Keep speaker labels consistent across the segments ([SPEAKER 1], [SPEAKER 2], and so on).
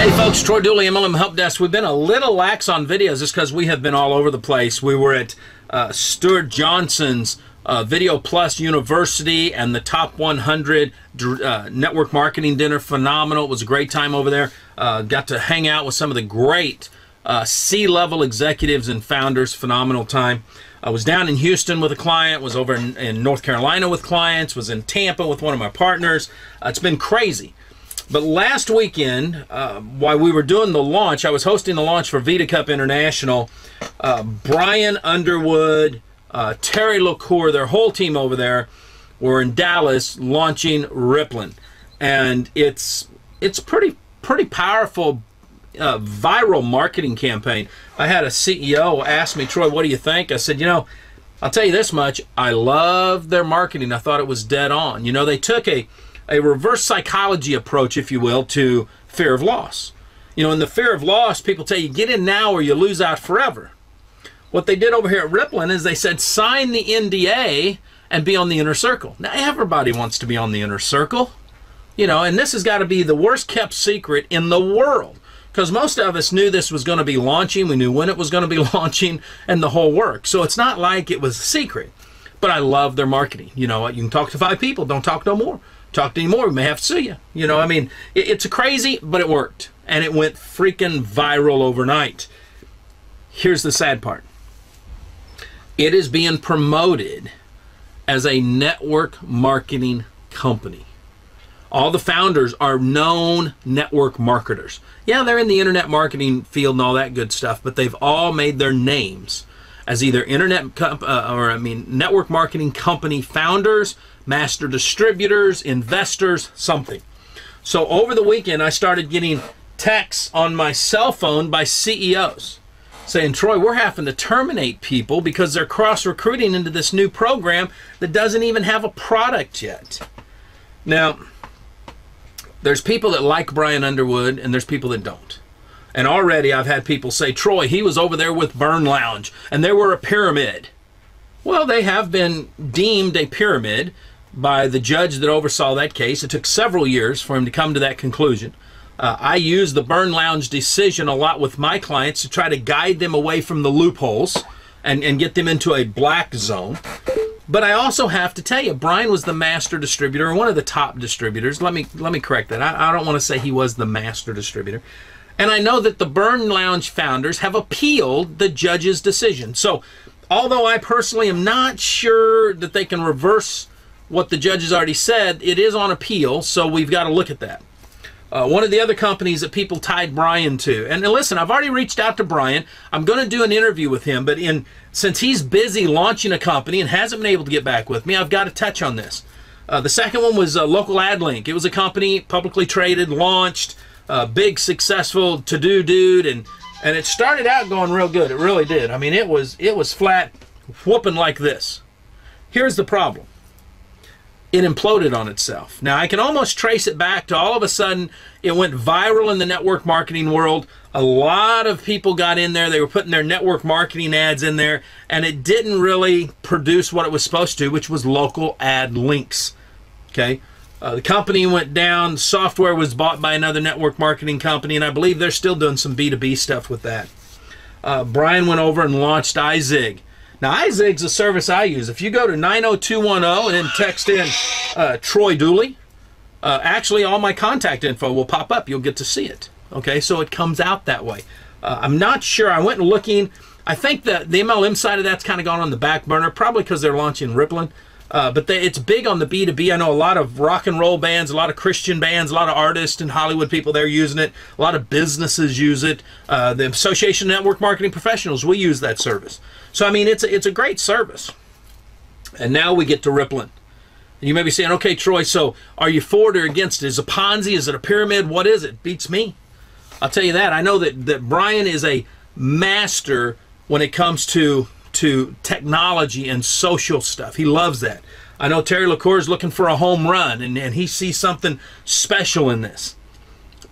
[SPEAKER 1] Hey folks, Troy Dooley, MLM Help Desk. We've been a little lax on videos just because we have been all over the place. We were at Stuart Johnson's Video Plus University and the Top 100 Network Marketing Dinner. Phenomenal. It was a great time over there. Got to hang out with some of the great C-level executives and founders. Phenomenal time. I was down in Houston with a client, was over in North Carolina with clients, was in Tampa with one of my partners. It's been crazy. But last weekend, while we were doing the launch, I was hosting the launch for Vita Cup International. Brian Underwood, Terry LaCour, their whole team over there were in Dallas launching Rippln. And it's pretty powerful viral marketing campaign. I had a CEO ask me, Troy, what do you think? I said, you know, I'll tell you this much. I love their marketing. I thought it was dead on. You know, they took a reverse psychology approach, if you will, to fear of loss. You know, in the fear of loss, people tell you, get in now or you lose out forever. What they did over here at Rippln is they said, sign the NDA and be on the inner circle. Now, everybody wants to be on the inner circle, you know, and this has got to be the worst kept secret in the world, because most of us knew this was going to be launching. We knew when it was going to be launching and the whole work. So it's not like it was a secret, but I love their marketing. You know, you can talk to 5 people, don't talk no more. Talk to any more, we may have to sue you. You know, I mean, it's crazy, but it worked. And it went freaking viral overnight. Here's the sad part. It is being promoted as a network marketing company. All the founders are known network marketers. Yeah, they're in the internet marketing field and all that good stuff, but they've all made their names as either network marketing company founders, master distributors, investors, something. So over the weekend, I started getting texts on my cell phone by CEOs saying, Troy, we're having to terminate people because they're cross-recruiting into this new program that doesn't even have a product yet. Now, there's people that like Brian Underwood and there's people that don't. And already I've had people say, Troy, he was over there with Burn Lounge and they were a pyramid. Well, they have been deemed a pyramid by the judge that oversaw that case. It took several years for him to come to that conclusion. I use the Burn Lounge decision a lot with my clients to try to guide them away from the loopholes and get them into a black zone. But I also have to tell you, Brian was the master distributor, one of the top distributors. Let me correct that. I don't want to say he was the master distributor. And I know that the Burn Lounge founders have appealed the judge's decision. So although I personally am not sure that they can reverse what the judge has already said, it is on appeal, so we've got to look at that. One of the other companies that people tied Brian to, and listen, I've already reached out to Brian. I'm going to do an interview with him, but since he's busy launching a company and hasn't been able to get back with me, I've got to touch on this. The second one was Local Ad Link. It was a company, publicly traded, launched, big, successful, to-do dude, and it started out going real good. It really did. I mean, it was flat, whooping like this. Here's the problem. It imploded on itself. Now, I can almost trace it back to all of a sudden, it went viral in the network marketing world. A lot of people got in there. They were putting their network marketing ads in there, and it didn't really produce what it was supposed to, which was local ad links. Okay? The company went down. Software was bought by another network marketing company, and I believe they're still doing some B2B stuff with that. Brian went over and launched iZig. Now, iZig's a service I use. If you go to 90210 and then text in Troy Dooley, actually all my contact info will pop up. You'll get to see it. Okay, so it comes out that way. I'm not sure. I went looking. I think that the MLM side of that's kind of gone on the back burner, probably because they're launching Rippln. But it's big on the B2B. I know a lot of rock and roll bands, a lot of Christian bands, a lot of artists and Hollywood people, they're using it. A lot of businesses use it. The Association of Network Marketing Professionals, we use that service. So, I mean, it's a great service. And now we get to Rippln. And you may be saying, okay, Troy, so are you for it or against it? Is it a Ponzi? Is it a pyramid? What is it? Beats me. I'll tell you that. I know that Brian is a master when it comes to technology and social stuff. He loves that. I know Terry LaCour is looking for a home run, and he sees something special in this.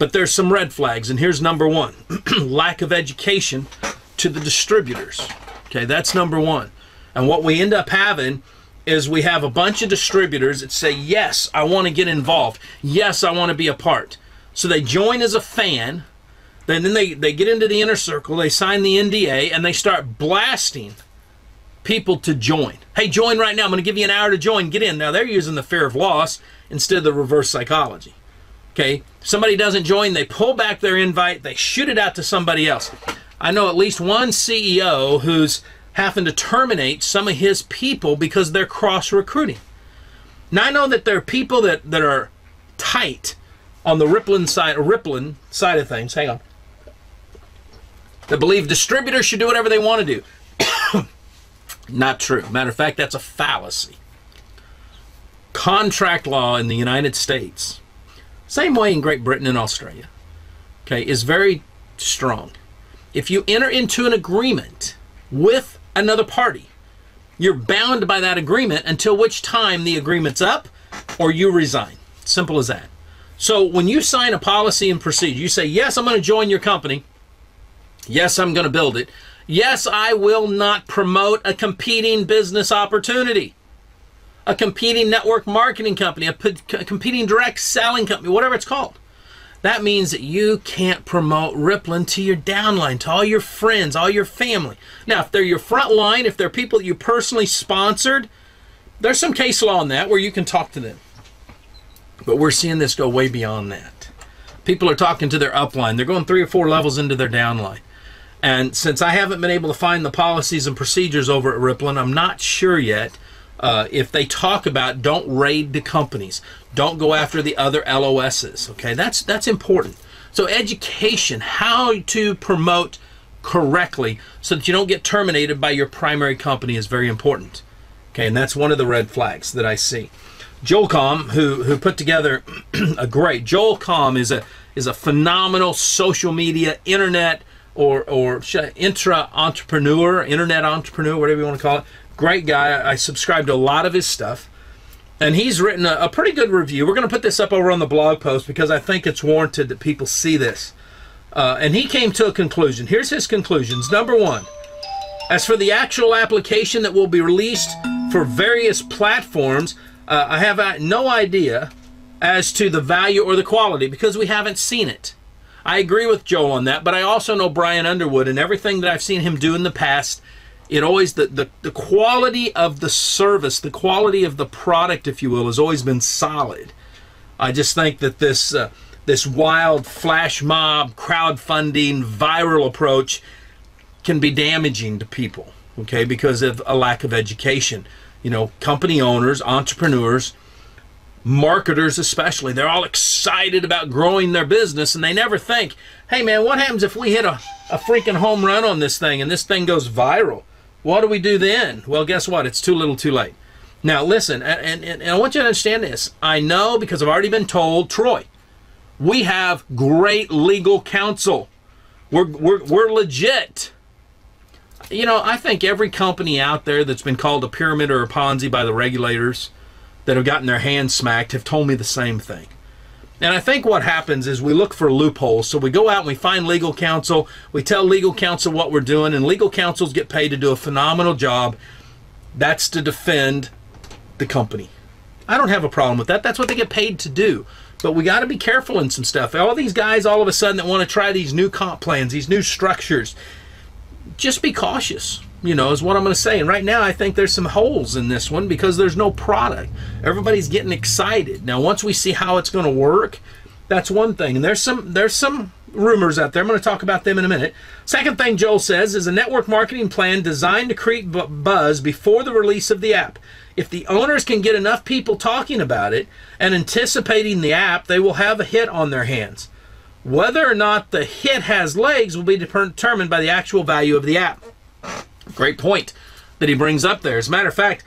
[SPEAKER 1] But there's some red flags, and here's number one. Lack of education to the distributors. Okay, that's number one. And what we end up having is we have a bunch of distributors that say, yes, I want to get involved. Yes, I want to be a part. So they join as a fan, Then they get into the inner circle, they sign the NDA, and they start blasting people to join. Hey, join right now. I'm going to give you an hour to join. Get in. Now, they're using the fear of loss instead of the reverse psychology. Okay? Somebody doesn't join, they pull back their invite, they shoot it out to somebody else. I know at least one CEO who's having to terminate some of his people because they're cross-recruiting. Now, I know that there are people that are tight on the Rippln side of things. Hang on. That believe distributors should do whatever they want to do. Not true. Matter of fact, that's a fallacy. Contract law in the United States, same way in Great Britain and Australia, okay, is very strong. If you enter into an agreement with another party, you're bound by that agreement until which time the agreement's up or you resign. Simple as that. So when you sign a policy and procedure, you say, yes, I'm going to join your company. Yes, I'm going to build it. Yes, I will not promote a competing business opportunity, a competing network marketing company, a competing direct selling company, whatever it's called. That means that you can't promote Rippln to your downline, to all your friends, all your family. Now, if they're your front line, if they're people that you personally sponsored, there's some case law on that where you can talk to them. But we're seeing this go way beyond that. People are talking to their upline. They're going 3 or 4 levels into their downline. And since I haven't been able to find the policies and procedures over at Rippln, I'm not sure yet if they talk about don't raid the companies, don't go after the other LOSs. Okay, that's important. So education, how to promote correctly so that you don't get terminated by your primary company is very important. Okay, and that's one of the red flags that I see. Joelcom, who put together a great, Joelcom is a phenomenal social media, internet, or intra-entrepreneur, internet entrepreneur, whatever you want to call it. Great guy. I subscribe to a lot of his stuff. And he's written a pretty good review. We're going to put this up over on the blog post because I think it's warranted that people see this. And he came to a conclusion. Here's his conclusions. Number 1, as for the actual application that will be released for various platforms, I have no idea as to the value or the quality because we haven't seen it. I agree with Joel on that, but I also know Brian Underwood, and everything that I've seen him do in the past, it always, the quality of the service, the quality of the product, if you will, has always been solid. I just think that this wild flash mob, crowdfunding, viral approach can be damaging to people, okay, because of a lack of education. You know, company owners, entrepreneurs, marketers especially, they're all excited about growing their business, and they never think, hey man, what happens if we hit a freaking home run on this thing and this thing goes viral? What do we do then? Well, guess what? It's too little too late. Now listen, and I want you to understand this. I know because I've already been told, Troy, we have great legal counsel. We're legit. You know, I think every company out there that's been called a pyramid or a Ponzi by the regulators that have gotten their hands smacked have told me the same thing. And I think what happens is we look for loopholes. So we go out and we find legal counsel. We tell legal counsel what we're doing, and legal counsels get paid to do a phenomenal job. That's to defend the company. I don't have a problem with that. That's what they get paid to do. But we got to be careful in some stuff. All these guys all of a sudden that want to try these new comp plans, these new structures, just be cautious, you know, is what I'm going to say. And right now I think there's some holes in this one because there's no product. Everybody's getting excited. Now once we see how it's going to work, that's one thing. And there's some rumors out there. I'm going to talk about them in a minute. Second thing Joel says is a network marketing plan designed to create buzz before the release of the app. If the owners can get enough people talking about it and anticipating the app, they will have a hit on their hands. Whether or not the hit has legs will be determined by the actual value of the app. Great point that he brings up there. As a matter of fact,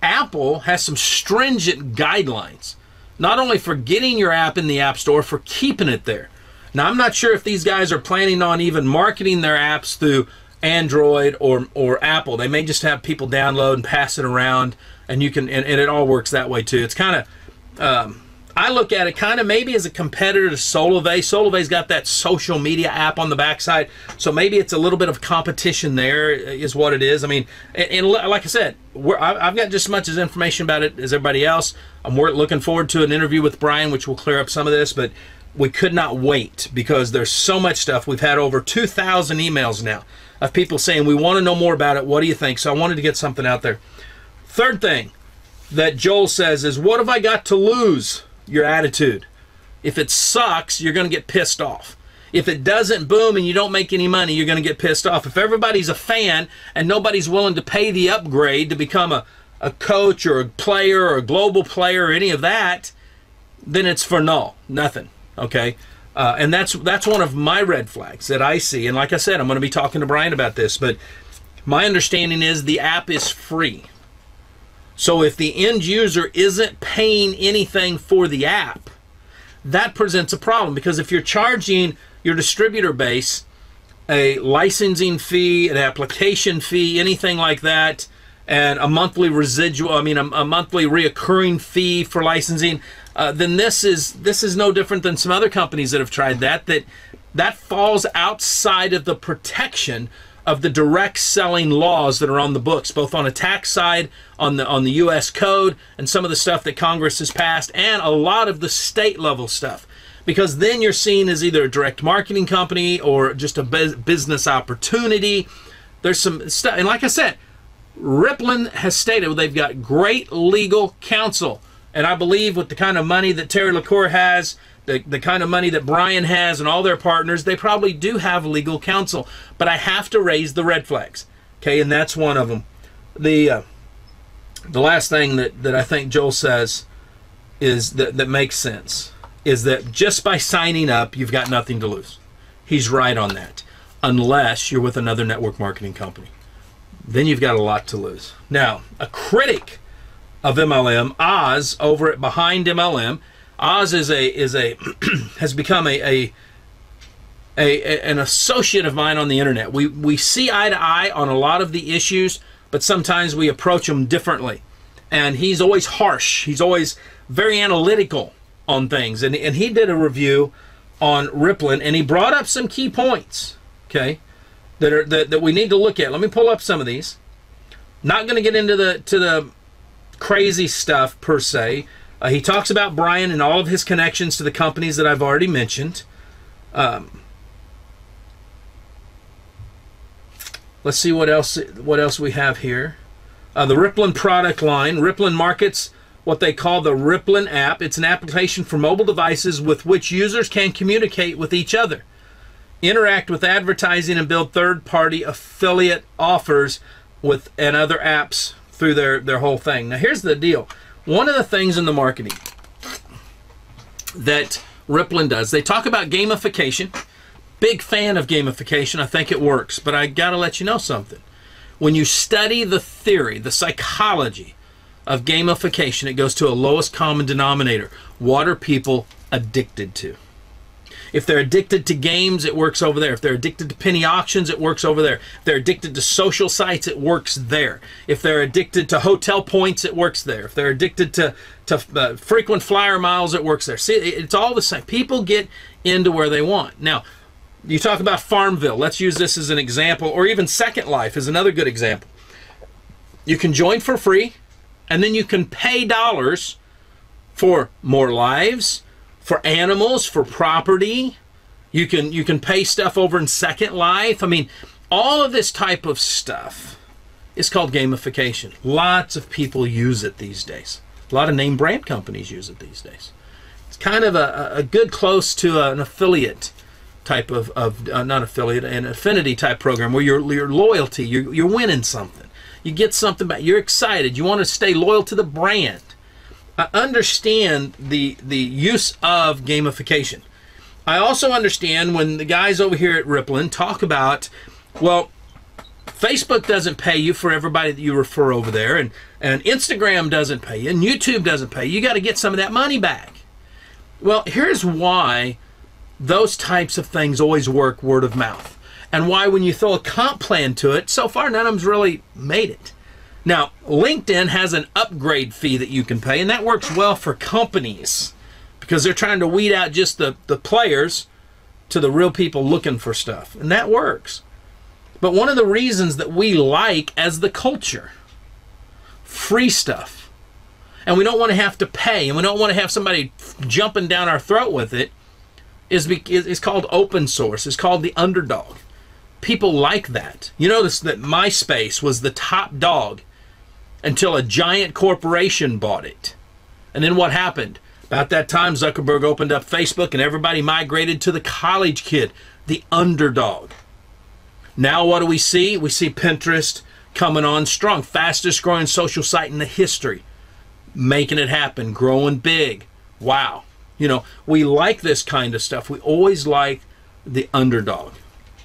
[SPEAKER 1] Apple has some stringent guidelines, not only for getting your app in the App Store, for keeping it there. Now, I'm not sure if these guys are planning on even marketing their apps through Android or Apple. They may just have people download and pass it around, and you can, and it all works that way too. It's kind of, I look at it kind of maybe as a competitor to Solivay. Solivay's got that social media app on the backside, so maybe it's a little bit of competition there is what it is. I mean, and like I said, I've got just as much as information about it as everybody else. I'm looking forward to an interview with Brian, which will clear up some of this, but we could not wait because there's so much stuff. We've had over 2,000 emails now of people saying, we want to know more about it. What do you think? So I wanted to get something out there. Third thing that Joel says is, what have I got to lose? Your attitude. If it sucks, you're going to get pissed off. If it doesn't boom and you don't make any money, you're going to get pissed off. If everybody's a fan and nobody's willing to pay the upgrade to become a coach or a player or a global player or any of that, then it's for null, nothing. Okay, and that's one of my red flags that I see. And like I said, I'm going to be talking to Brian about this, but my understanding is the app is free. So if the end user isn't paying anything for the app, that presents a problem, because if you're charging your distributor base a licensing fee, an application fee, anything like that, and a monthly residual, a monthly reoccurring fee for licensing, then this is no different than some other companies that have tried that falls outside of the protection of the direct selling laws that are on the books, both on a tax side, on the U.S. code, and some of the stuff that Congress has passed, and a lot of the state level stuff. Because then you're seen as either a direct marketing company or just a business opportunity. There's some stuff, and like I said, Rippln has stated they've got great legal counsel. And I believe with the kind of money that Terry LaCour has, the kind of money that Brian has and all their partners, they probably do have legal counsel. But I have to raise the red flags. Okay, and that's one of them. The last thing that I think Joel says is that makes sense is that just by signing up, you've got nothing to lose. He's right on that. Unless you're with another network marketing company. Then you've got a lot to lose. Now, a critic of MLM, Oz, over at Behind MLM, Oz has become an associate of mine on the internet. We see eye to eye on a lot of the issues, but sometimes we approach them differently. And he's always harsh. He's always very analytical on things. And he did a review on Rippln, and he brought up some key points, okay, that we need to look at. Let me pull up some of these. Not going to get into the crazy stuff per se. He talks about Brian and all of his connections to the companies that I've already mentioned. Let's see what else we have here. The Rippln product line. Rippln markets what they call the Rippln app. It's an application for mobile devices with which users can communicate with each other, interact with advertising, and build third-party affiliate offers and other apps through their whole thing. Now here's the deal. One of the things in the marketing that Rippln does, they talk about gamification. Big fan of gamification. I think it works. But I got to let you know something. When you study the theory, the psychology of gamification, it goes to a lowest common denominator. What are people addicted to? If they're addicted to games, it works over there. If they're addicted to penny auctions, it works over there. If they're addicted to social sites, it works there. If they're addicted to hotel points, it works there. If they're addicted to frequent flyer miles, it works there. See, it's all the same. People get into where they want. Now, you talk about Farmville. Let's use this as an example, or even Second Life is another good example. You can join for free, and then you can pay dollars for more lives, for animals, for property. You can pay stuff over in Second Life. I mean, all of this type of stuff is called gamification. Lots of people use it these days. A lot of name brand companies use it these days. It's kind of a good close to an affiliate type of not affiliate, an affinity type program where your loyalty, you're winning something. You get something back. You're excited. You want to stay loyal to the brand. I understand the use of gamification. I also understand when the guys over here at Rippln talk about, well, Facebook doesn't pay you for everybody that you refer over there, and Instagram doesn't pay you, and YouTube doesn't pay you. You got to get some of that money back. Well, here's why those types of things always work word of mouth, and why when you throw a comp plan to it, so far none of them's really made it. Now, LinkedIn has an upgrade fee that you can pay, and that works well for companies because they're trying to weed out just the players to the real people looking for stuff, and that works. But one of the reasons that we like as the culture, free stuff, and we don't want to have to pay, and we don't want to have somebody jumping down our throat with it, is called open source. It's called the underdog. People like that. You notice that MySpace was the top dog until a giant corporation bought it. And then what happened? About that time, Zuckerberg opened up Facebook and everybody migrated to the college kid, the underdog. Now what do we see? We see Pinterest coming on strong, fastest growing social site in the history, making it happen, growing big. Wow. You know, we like this kind of stuff. We always like the underdog.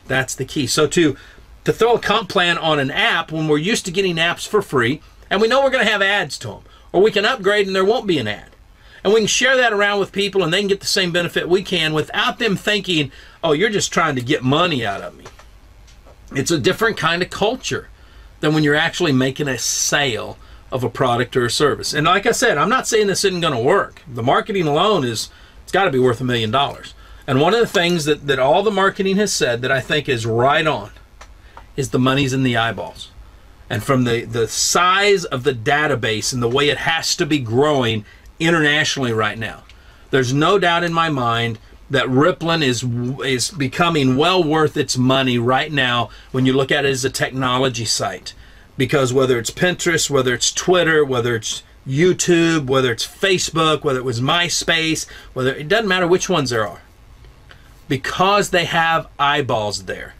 [SPEAKER 1] That's the key. So to throw a comp plan on an app when we're used to getting apps for free, and we know we're going to have ads to them, or we can upgrade and there won't be an ad. And we can share that around with people and they can get the same benefit we can without them thinking, oh, you're just trying to get money out of me. It's a different kind of culture than when you're actually making a sale of a product or a service. And like I said, I'm not saying this isn't going to work. The marketing alone it's got to be worth $1 million. And one of the things that all the marketing has said that I think is right on is the money's in the eyeballs. And from the size of the database and the way it has to be growing internationally right now, there's no doubt in my mind that Rippln is becoming well worth its money right now when you look at it as a technology site. Because whether it's Pinterest, whether it's Twitter, whether it's YouTube, whether it's Facebook, whether it was MySpace, it doesn't matter which ones there are. Because they have eyeballs there,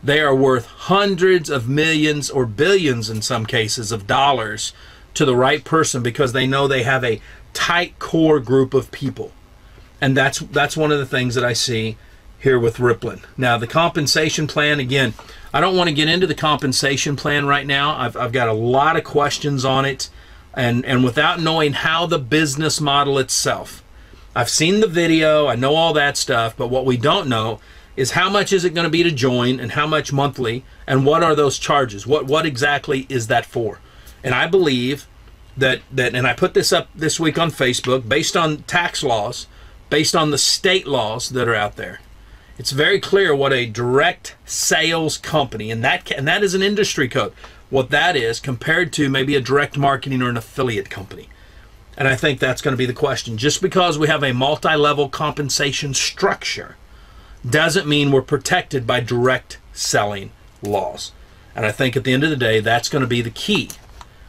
[SPEAKER 1] they are worth hundreds of millions or billions in some cases of dollars to the right person because they know they have a tight core group of people. And that's one of the things that I see here with Rippln. Now the compensation plan, again, I don't want to get into the compensation plan right now. I've got a lot of questions on it, and without knowing how the business model itself. I've seen the video, I know all that stuff, but what we don't know is how much is it going to be to join and how much monthly and what are those charges? What exactly is that for? And I believe that and I put this up this week on Facebook, based on tax laws, based on the state laws that are out there. It's very clear what a direct sales company, and that is an industry code, what that is compared to maybe a direct marketing or an affiliate company. And I think that's going to be the question. Just because we have a multi-level compensation structure doesn't mean we're protected by direct selling laws. And I think at the end of the day, that's going to be the key,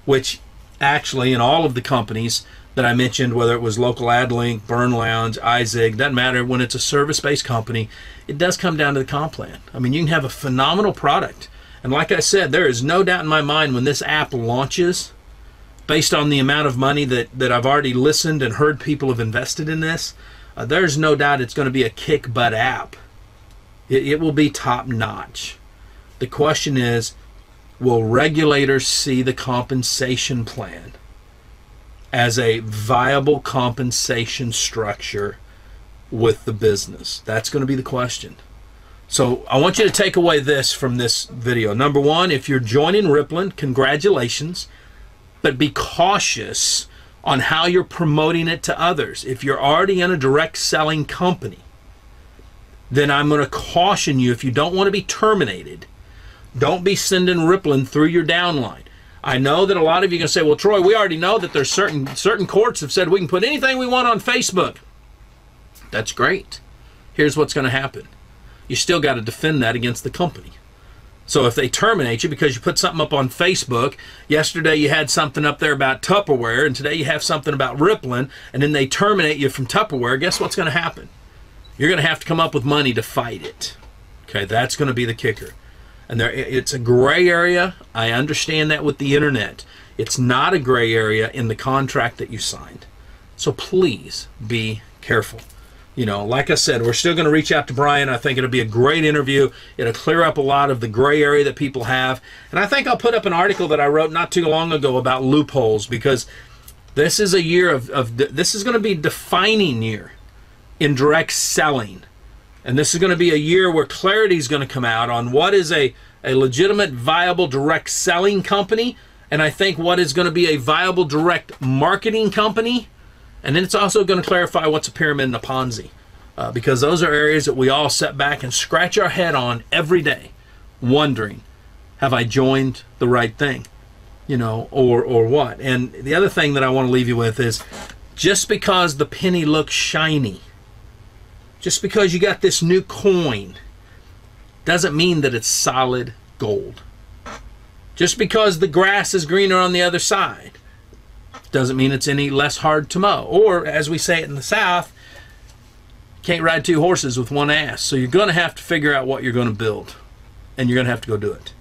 [SPEAKER 1] which actually in all of the companies that I mentioned, whether it was Local AdLink, Burn Lounge, iZig, doesn't matter. When it's a service-based company, it does come down to the comp plan. I mean, you can have a phenomenal product. And like I said, there is no doubt in my mind when this app launches, based on the amount of money that I've already listened and heard people have invested in this, there's no doubt it's going to be a kick-butt app. It will be top-notch. The question is, will regulators see the compensation plan as a viable compensation structure with the business? That's going to be the question. So I want you to take away this from this video. Number one, if you're joining Rippln, congratulations, but be cautious on how you're promoting it to others. If you're already in a direct selling company, then I'm going to caution you, if you don't want to be terminated, don't be sending Rippln through your downline. I know that a lot of you are going to say, well, Troy, we already know that there's certain courts have said we can put anything we want on Facebook. That's great. Here's what's going to happen. You still got to defend that against the company. So if they terminate you because you put something up on Facebook, yesterday you had something up there about Tupperware, and today you have something about Rippln, and then they terminate you from Tupperware, guess what's going to happen? You're going to have to come up with money to fight it. Okay, that's going to be the kicker. And it's a gray area. I understand that with the internet. It's not a gray area in the contract that you signed. So please be careful. You know, like I said, we're still going to reach out to Brian. I think it'll be a great interview. It'll clear up a lot of the gray area that people have. And I think I'll put up an article that I wrote not too long ago about loopholes, because this is a year this is going to be a defining year in direct selling. And this is going to be a year where clarity is going to come out on what is a legitimate, viable direct selling company, and I think what is going to be a viable direct marketing company. And then it's also going to clarify what's a pyramid and a Ponzi, because those are areas that we all sit back and scratch our head on every day, wondering, have I joined the right thing, you know, or what? And the other thing that I want to leave you with is, just because the penny looks shiny, Just because you got this new coin doesn't mean that it's solid gold. Just because the grass is greener on the other side doesn't mean it's any less hard to mow. Or, as we say it in the South, can't ride two horses with one ass. So you're going to have to figure out what you're going to build. And you're going to have to go do it.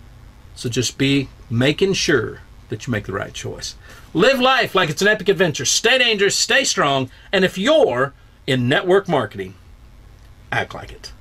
[SPEAKER 1] So just be making sure that you make the right choice. Live life like it's an epic adventure. Stay dangerous, stay strong, and if you're in network marketing, act like it.